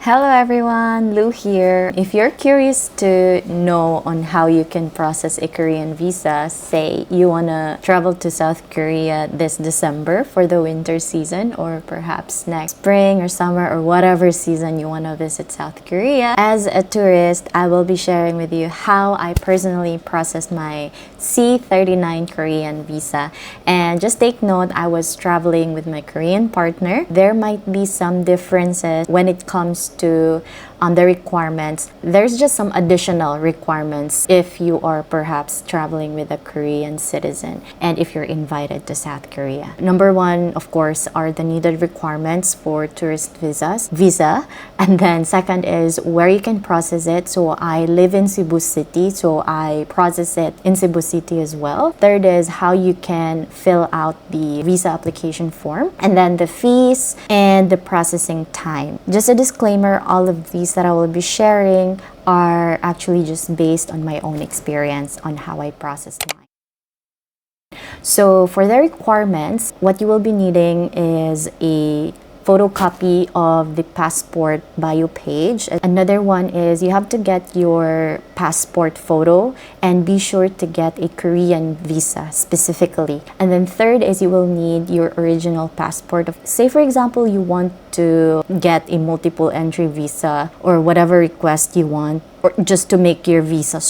Hello everyone, Lou here. If you're curious to know on how you can process a Korean visa, say you want to travel to South Korea this December for the winter season, or perhaps next spring or summer or whatever season you want to visit South Korea. As a tourist, I will be sharing with you how I personally processed my C39 Korean visa. And just take note, I was traveling with my Korean partner. There might be some differences when it comes to the requirements. There's just some additional requirements if you are perhaps traveling with a Korean citizen and if you're invited to South Korea. Number one, of course, are the needed requirements for tourist visa. And then second is where you can process it. So I live in Cebu City, so I process it in Cebu City as well. Third is how you can fill out the visa application form, and then the fees and the processing time. Just a disclaimer, all of these that I will be sharing are actually just based on my own experience on how I processed mine. So for the requirements, what you will be needing is a photocopy of the passport bio page. Another one is you have to get your passport photo and be sure to get a Korean visa specifically. And then third is you will need your original passport. Say for example, you want to get a multiple entry visa or whatever request you want, or just to make your visa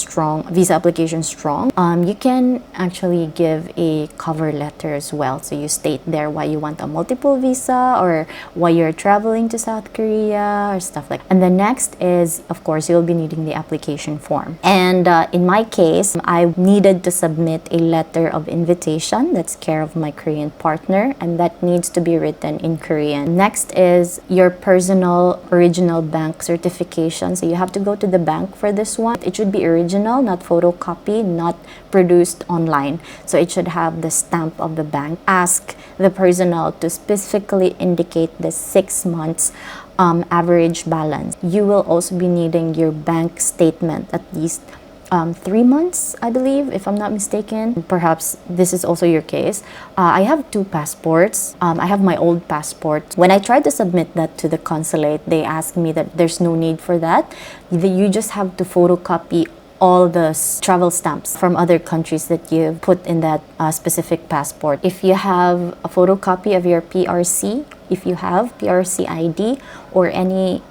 application strong, you can actually give a cover letter as well. So you state there why you want a multiple visa or why you're traveling to South Korea or stuff like that. And the next is, of course, you'll be needing the application form. And in my case, I needed to submit a letter of invitation that's care of my Korean partner, and that needs to be written in Korean. Next is your personal original bank certification. So you have to go to the bank for this one. It should be original, not photocopy, not produced online. So it should have the stamp of the bank. Ask the personnel to specifically indicate the 6 months average balance. You will also be needing your bank statement at least 3 months, I believe, if I'm not mistaken. Perhaps this is also your case. I have 2 passports. I have my old passport. When I tried to submit that to the consulate, they asked me that there's no need for that. You just have to photocopy all the travel stamps from other countries that you put in that specific passport. If you have a photocopy of your PRC, if you have PRC ID or any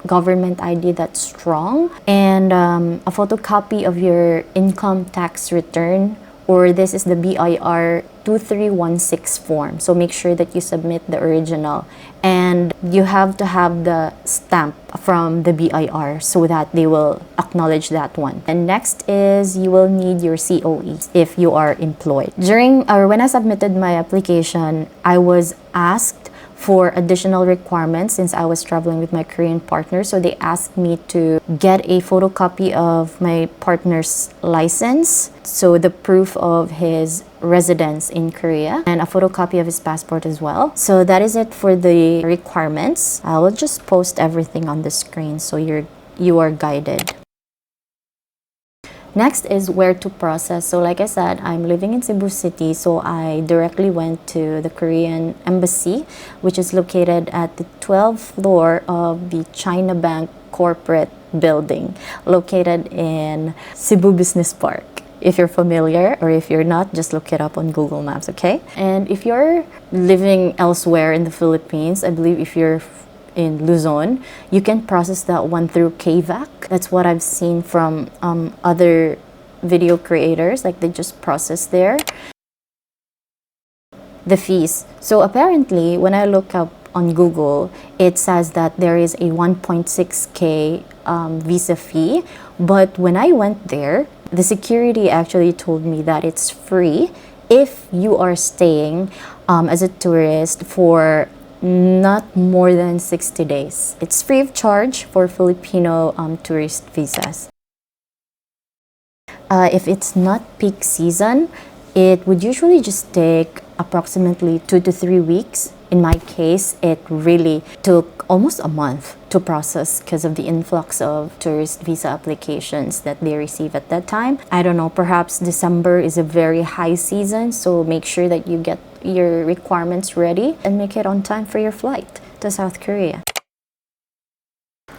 government ID that's strong, and a photocopy of your income tax return, or this is the BIR 2316 form. So make sure that you submit the original, and you have to have the stamp from the BIR so that they will acknowledge that one. And next is you will need your COE if you are employed. When I submitted my application, I was asked for additional requirements since I was traveling with my Korean partner. So they asked me to get a photocopy of my partner's license, so the proof of his residence in Korea, and a photocopy of his passport as well. So that is it for the requirements. I will just post everything on the screen so you are guided. Next is where to process. So like I said, I'm living in Cebu City, so I directly went to the Korean embassy, which is located at the 12th floor of the China Bank corporate building, located in Cebu Business Park. If you're familiar, or if you're not, just look it up on Google Maps, okay? And if you're living elsewhere in the Philippines, I believe if you're in Luzon, you can process that one through KVAC. That's what I've seen from other video creators, like they just process there. The fees. So apparently, when I look up on Google, it says that there is a 1.6K visa fee. But when I went there, the security actually told me that it's free if you are staying as a tourist for not more than 60 days. It's free of charge for Filipino tourist visas. If it's not peak season, it would usually just take approximately 2 to 3 weeks. In my case, it really took almost a month to process because of the influx of tourist visa applications that they receive at that time. I don't know, perhaps December is a very high season, so make sure that you get your requirements ready and make it on time for your flight to South Korea.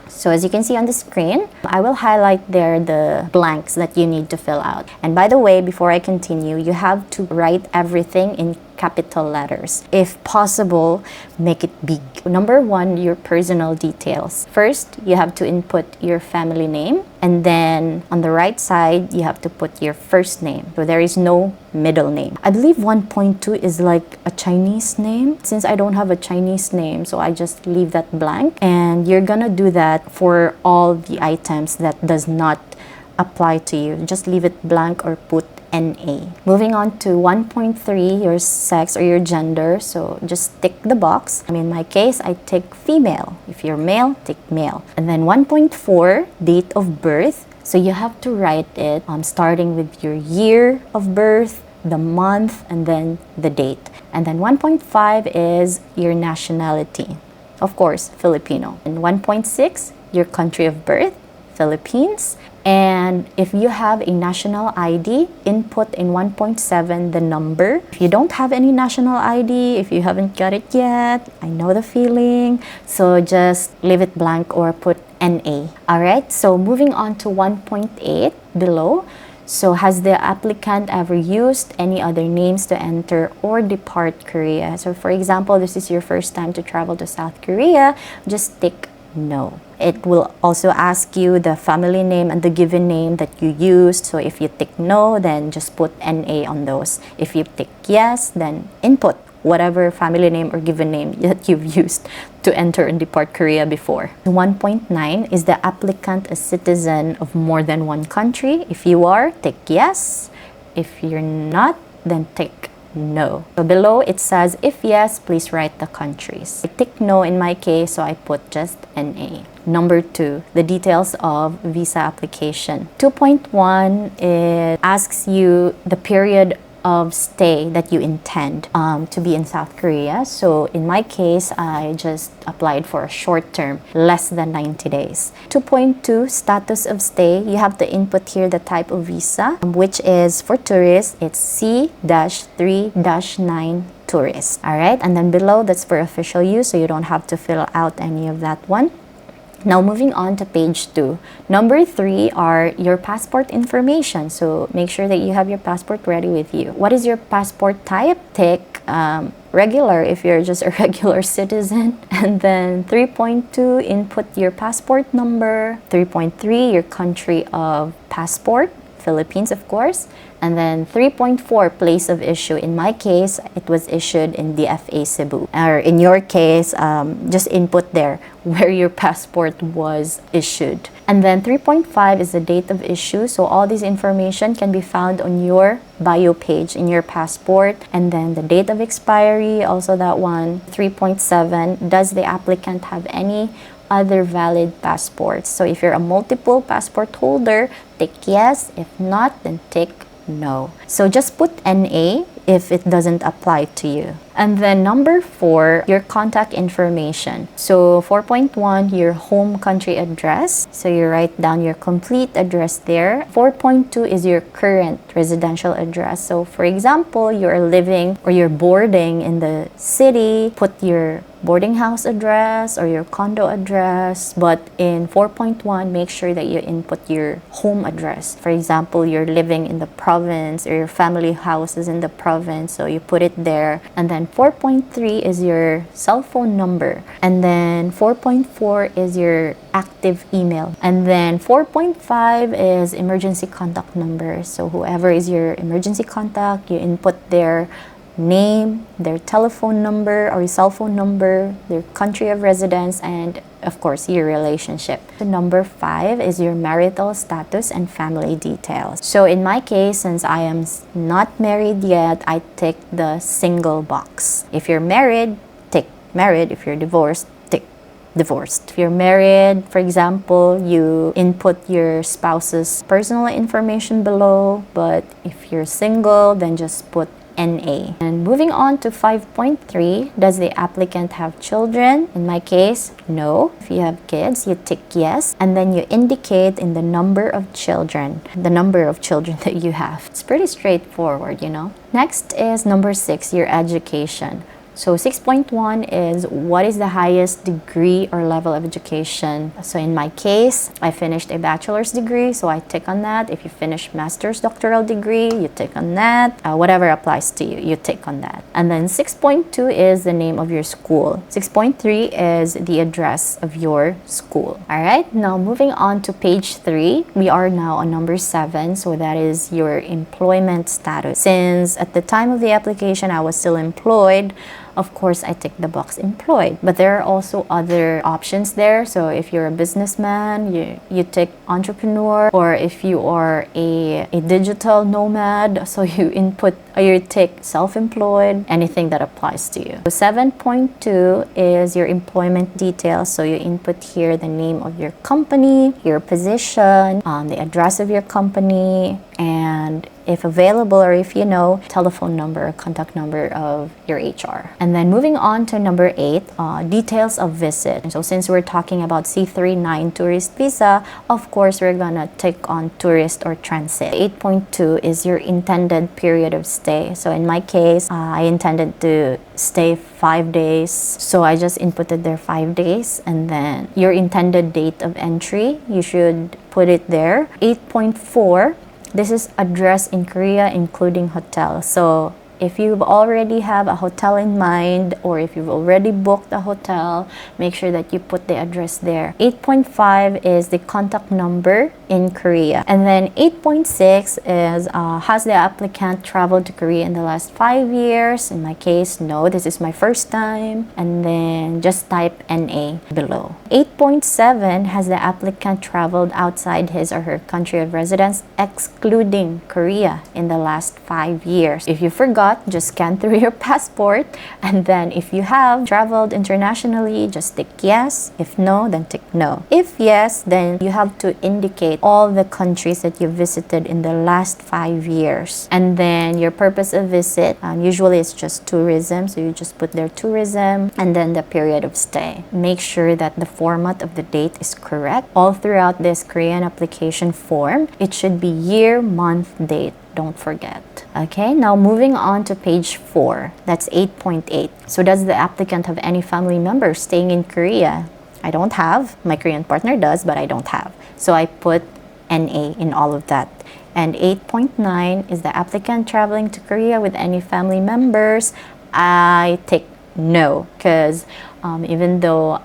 So as you can see on the screen, I will highlight there the blanks that you need to fill out. And by the way, before I continue, you have to write everything in capital letters. If possible, make it big. Number one, your personal details. First, you have to input your family name, and then on the right side, you have to put your first name. So there is no middle name. I believe 1.2 is like a Chinese name. Since I don't have a Chinese name, so I just leave that blank. And you're gonna do that for all the items that does not apply to you. Just leave it blank or put NA. Moving on to 1.3, your sex or your gender. So just tick the box. In my case, I tick female. If you're male, tick male. And then 1.4, date of birth. So you have to write it starting with your year of birth, the month, and then the date. And then 1.5 is your nationality. Of course, Filipino. And 1.6, your country of birth, Philippines. And if you have a national ID, input in 1.7 the number. If you don't have any national ID, if you haven't got it yet, I know the feeling. So just leave it blank or put NA. Alright, so moving on to 1.8 below. So has the applicant ever used any other names to enter or depart Korea? So for example, this is your first time to travel to South Korea, just tick no. It will also ask you the family name and the given name that you used. So if you tick no, then just put NA on those. If you tick yes, then input whatever family name or given name that you've used to enter and depart Korea before. 1.9, is the applicant a citizen of more than one country? If you are, tick yes. If you're not, then tick no. So below it says, if yes, please write the countries. I tick no in my case, so I put just NA. Number 2, the details of visa application. 2.1, it asks you the period of stay that you intend to be in South Korea. So in my case, I just applied for a short term, less than 90 days. 2.2, status of stay. You have to input here the type of visa, which is for tourists, it's C-3-9 tourist. Alright, and then below, that's for official use, so you don't have to fill out any of that one. Now moving on to page 2. Number 3 are your passport information. So make sure that you have your passport ready with you. What is your passport type? Tick regular if you're just a regular citizen. And then 3.2, input your passport number. 3.3, your country of passport, Philippines of course. And then 3.4, place of issue. In my case, it was issued in DFA Cebu. Or in your case, just input there where your passport was issued. And then 3.5 is the date of issue. So all this information can be found on your bio page in your passport. And then the date of expiry, also that one. 3.7, does the applicant have any other valid passports? So if you're a multiple passport holder, tick yes. If not, then tick no. So just put NA if it doesn't apply to you. And then number 4, your contact information. So 4.1, your home country address. So you write down your complete address there. 4.2 is your current residential address. So for example, you're living or you're boarding in the city, put your boarding house address or your condo address. But in 4.1, make sure that you input your home address. For example, you're living in the province or your family house is in the province, so you put it there. And then 4.3 is your cell phone number. And then 4.4 is your active email. And then 4.5 is emergency contact number. So whoever is your emergency contact, you input their name, their telephone number or cell phone number, their country of residence, and of course your relationship. Number 5 is your marital status and family details. So in my case, since I am not married yet, I tick the single box. If you're married, tick married. If you're divorced, tick divorced. If you're married, for example, you input your spouse's personal information below, but if you're single, then just put NA. And moving on to 5.3, does the applicant have children? In my case, no. If you have kids, you tick yes, and then you indicate in the number of children, that you have. It's pretty straightforward, you know. Next is number 6, your education. So 6.1 is what is the highest degree or level of education. So in my case, I finished a bachelor's degree, so I tick on that. If you finish master's doctoral degree, you tick on that. Whatever applies to you, you tick on that. And then 6.2 is the name of your school. 6.3 is the address of your school. All right, now moving on to page 3, we are now on number 7, so that is your employment status. Since at the time of the application I was still employed, of course I tick the box employed, but there are also other options there. So if you're a businessman, you tick entrepreneur, or if you are a digital nomad, so you tick self-employed, anything that applies to you. So 7.2 is your employment details, so you input here the name of your company, your position, the address of your company, and if available, or if you know, telephone number or contact number of your HR. And then moving on to number 8, details of visit. So since we're talking about C39 tourist visa, of course we're gonna tick on tourist or transit. 8.2 is your intended period of stay. So in my case, I intended to stay 5 days, so I just inputted there 5 days. And then your intended date of entry, you should put it there. 8.4, this is address in Korea including hotel. So if you already have a hotel in mind, or if you've already booked a hotel, make sure that you put the address there. 8.5 is the contact number in Korea. And then 8.6 is has the applicant traveled to Korea in the last 5 years? In my case, no, this is my first time. And then just type NA below. 8.7, has the applicant traveled outside his or her country of residence excluding Korea in the last 5 years? If you forgot, just scan through your passport, and then if you have traveled internationally, just tick yes. If no, then tick no. If yes, then you have to indicate all the countries that you visited in the last 5 years. And then your purpose of visit, usually it's just tourism, so you just put there tourism, and then the period of stay. Make sure that the format of the date is correct. All throughout this Korean application form, it should be year, month, date. Don't forget. Okay, now moving on to page 4. That's 8.8. So does the applicant have any family members staying in Korea? I don't have. My Korean partner does, but I don't have. So I put NA in all of that. And 8.9, is the applicant traveling to Korea with any family members? I tick no, because even though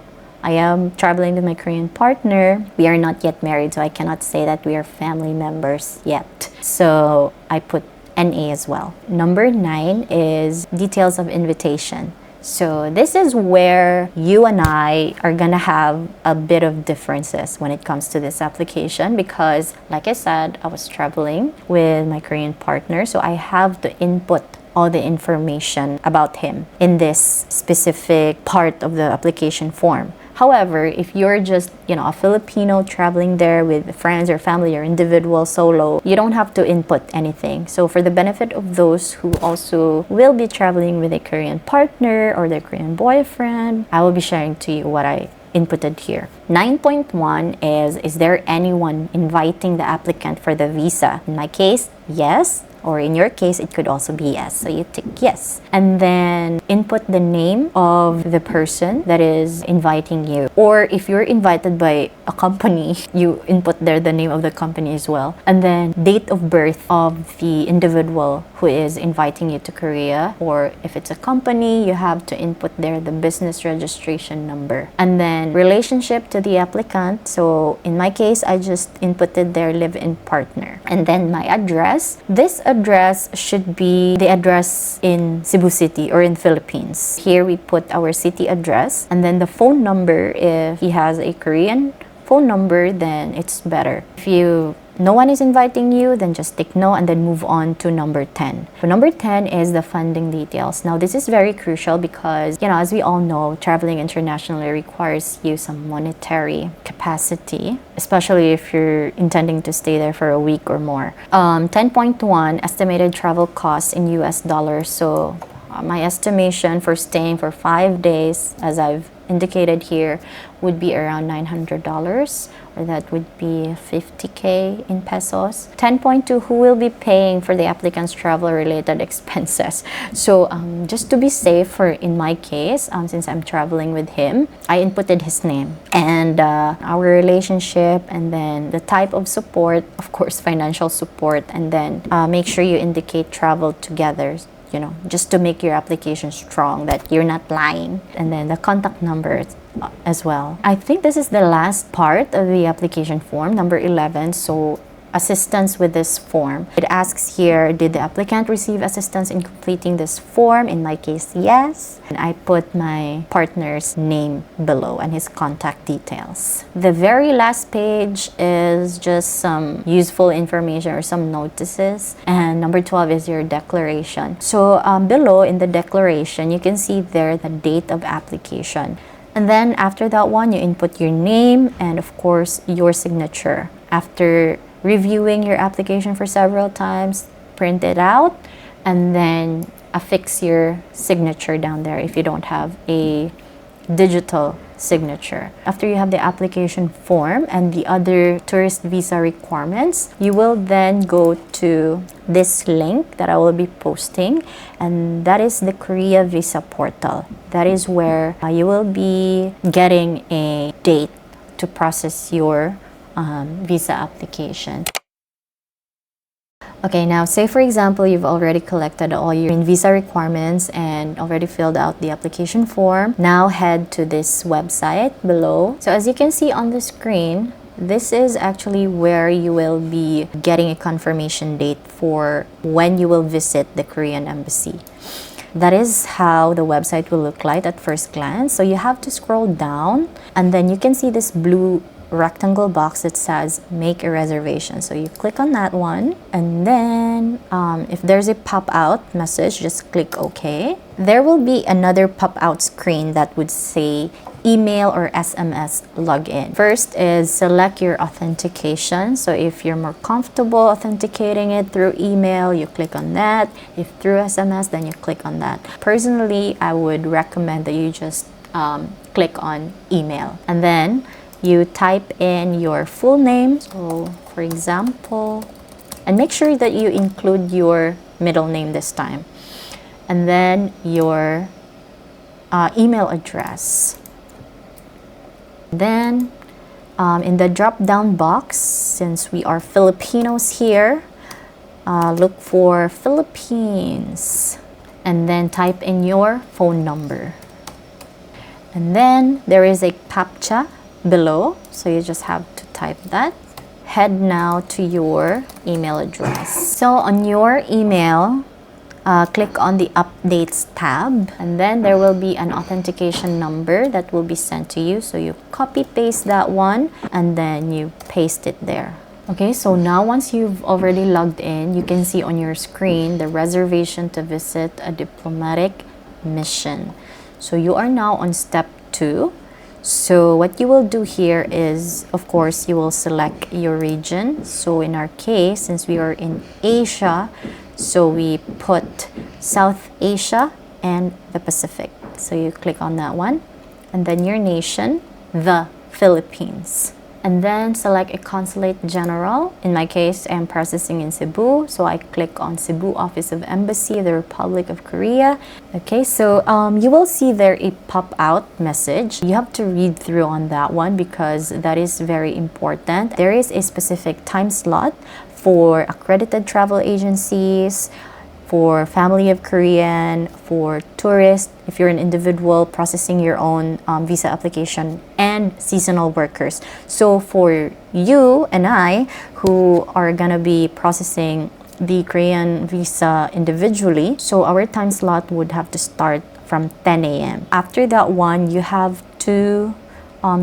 I am traveling with my Korean partner, we are not yet married, so I cannot say that we are family members yet. So I put NA as well. Number 9 is details of invitation. So this is where you and I are gonna have a bit of differences when it comes to this application, because like I said, I was traveling with my Korean partner, so I have to input all the information about him in this specific part of the application form. However, if you're just, a Filipino traveling there with friends or family or individual solo, you don't have to input anything. So for the benefit of those who also will be traveling with a Korean partner or their Korean boyfriend, I will be sharing to you what I inputted here. 9.1 is there anyone inviting the applicant for the visa? In my case, yes. Or in your case, it could also be yes. So you tick yes. And then input the name of the person that is inviting you. Or if you're invited by a company, you input there the name of the company as well. And then date of birth of the individual who is inviting you to Korea. Or if it's a company, you have to input there the business registration number. And then relationship to the applicant. So in my case, I just inputted their live-in partner. And then my address. This address should be the address in Cebu City or in Philippines. Here we put our city address, and then the phone number. If he has a Korean phone number, then it's better. If no one is inviting you, then just tick no and then move on to number 10. So number 10 is the funding details. Now this is very crucial because, as we all know, traveling internationally requires you some monetary capacity, especially if you're intending to stay there for a week or more. 10.1, estimated travel costs in US dollars. So my estimation for staying for 5 days, as I've indicated here would be around $900, or that would be 50K in pesos. 10.2, who will be paying for the applicant's travel related expenses? So just to be safe, for in my case, since I'm traveling with him, I inputted his name and our relationship, and then the type of support, of course financial support, and then make sure you indicate travel together, you know, just to make your application strong that you're not lying, and then the contact number as well. I think this is the last part of the application form, number 11. So assistance with this form. It asks here, did the applicant receive assistance in completing this form? In my case, yes. And I put my partner's name below and his contact details. The very last page is just some useful information or some notices. And number 12 is your declaration. So below in the declaration, you can see there the date of application. And then after that one, you input your name and of course your signature. After reviewing your application for several times, print it out, and then affix your signature down there if you don't have a digital signature. After you have the application form and the other tourist visa requirements, you will then go to this link that I will be posting, and that is the Korea Visa Portal. That is where you will be getting a date to process your visa application. Okay, now say for example you've already collected all your visa requirements and already filled out the application form. Now head to this website below. So as you can see on the screen, this is actually where you will be getting a confirmation date for when you will visit the Korean embassy. That is how the website will look like at first glance. So you have to scroll down, and then you can see this blue rectangle box that says make a reservation. So you click on that one, and then if there's a pop-out message, just click OK. There will be another pop-out screen that would say email or SMS login. First is select your authentication. So if you're more comfortable authenticating it through email, you click on that. If through SMS, then you click on that. Personally, I would recommend that you just click on email, and then you type in your full name. So for example, and make sure that you include your middle name this time, and then your email address. Then in the drop down box, since we are Filipinos here, look for Philippines, and then type in your phone number. And then there is a CAPTCHA below, so you just have to type that. Head now to your email address. So on your email, click on the updates tab, and then there will be an authentication number that will be sent to you. So you copy paste that one, and then you paste it there. Okay, so now once you've already logged in, you can see on your screen the reservation to visit a diplomatic mission. So you are now on step 2. So what you will do here is, of course, you will select your region. So in our case, since we are in Asia, so we put South Asia and the Pacific. So you click on that one, and then your nation, the Philippines. And then select a consulate general. In my case, I'm processing in Cebu, so I click on Cebu Office of Embassy of the Republic of Korea. Okay, so you will see there a pop-out message. You have to read through on that one because that is very important. There is a specific time slot for accredited travel agencies, for family of Korean, for tourists, if you're an individual processing your own visa application, and seasonal workers. So for you and I, who are gonna be processing the Korean visa individually, so our time slot would have to start from 10 a.m. After that one, you have to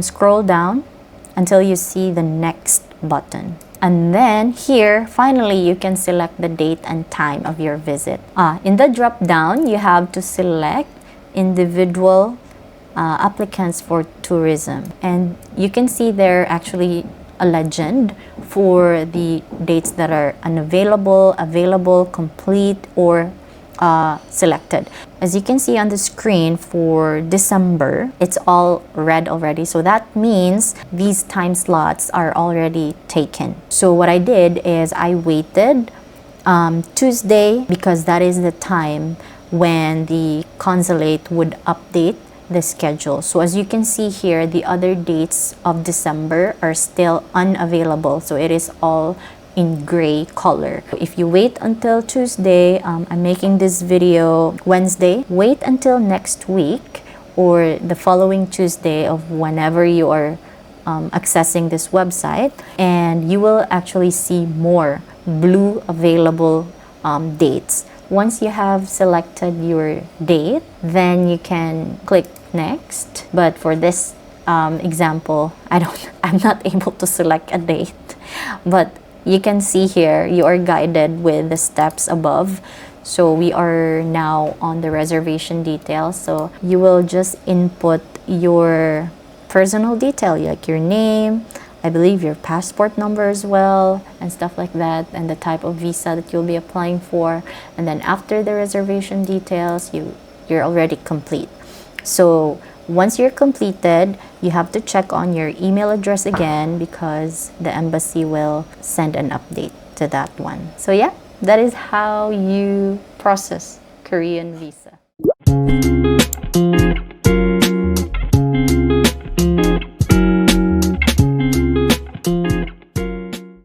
scroll down until you see the next button. And then here, finally, you can select the date and time of your visit. In the drop down, you have to select individual applicants for tourism. And you can see there actually a legend for the dates that are unavailable, available, complete, or selected. As you can see on the screen for December, it's all red already. So that means these time slots are already taken. So what I did is I waited Tuesday, because that is the time when the consulate would update the schedule. So as you can see here, the other dates of December are still unavailable. So it is all in gray color. If you wait until Tuesday, I'm making this video Wednesday, wait until next week or the following Tuesday of whenever you are accessing this website, and you will actually see more blue available dates. Once you have selected your date, then you can click next. But for this example, I'm not able to select a date, but you can see here you are guided with the steps above. So we are now on the reservation details. So you will just input your personal detail, like your name, I believe your passport number as well, and stuff like that, and the type of visa that you'll be applying for. And then after the reservation details, you're already complete. So once you're completed, you have to check on your email address again, because the embassy will send an update to that one. So yeah, that is how you process Korean visa.